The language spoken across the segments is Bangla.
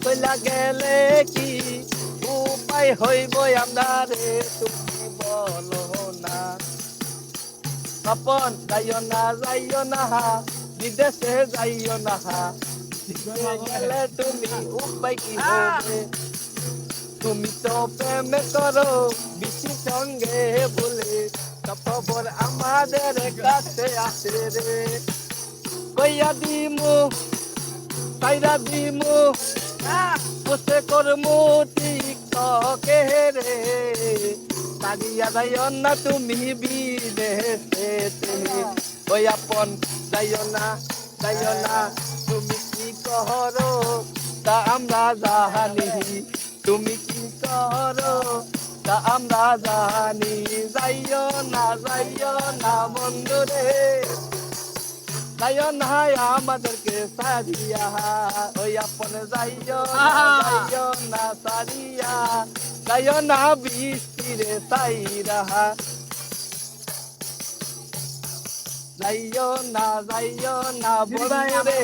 কইলা গেলে কি উপায় হইব আমরা রে তুমি বলো না আপন যাইও না বিদেশে যাইও না গেলে তুমি উপায় কি হবে তুমি তো প্রেম করো বেশি সঙ্গে বলে খবর আমাদের কাছে আসে রে কইয়া দিমু তাইরা দিমু বসে করমু টিকটকে রে তারিয়া যাইও না তুমি বিদেশে ওই আপন যাইও না তুমি কি করো তা আমরা জানি তুমি কি করো তা আমরা জানি যাইও না বন্ধুরে যাইও না আমাদেরকে সারিয়া ওই আপন যাইও না সারিয়া যাইও না বৃষ্টিরে সাইরা যাইও না বন্ধুরে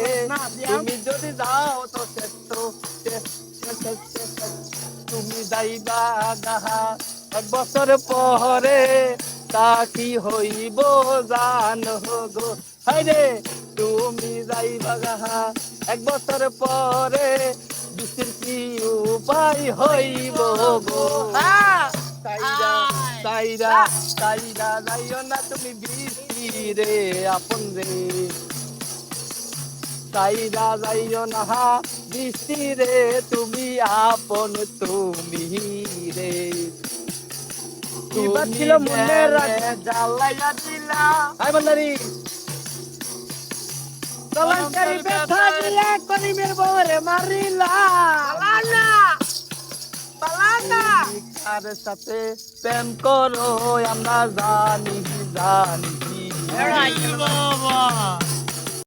তুমি যদি যাও তো তুমি যাইবা গাহা এক বছর পরে তা কি হইব জানো গো হায়রে তুমি যাইবা গাহা এক বছর পরে বৃষ্টির কি উপায় হইব গো তাইরা যাইও না তুমি বৃষ্টি রে আপন রে তাইরা যাইও না বৃষ্টি রে তুমি আপন তুমি রে এবার ছিল মনের জ্বালাইয়া দিলা হাই বন্দারি কলঙ্কারি ব্যথা দিয়া করিমের বউরে মারিলা পালানা কার সাথে প্রেম করো আমরা জানি বাবা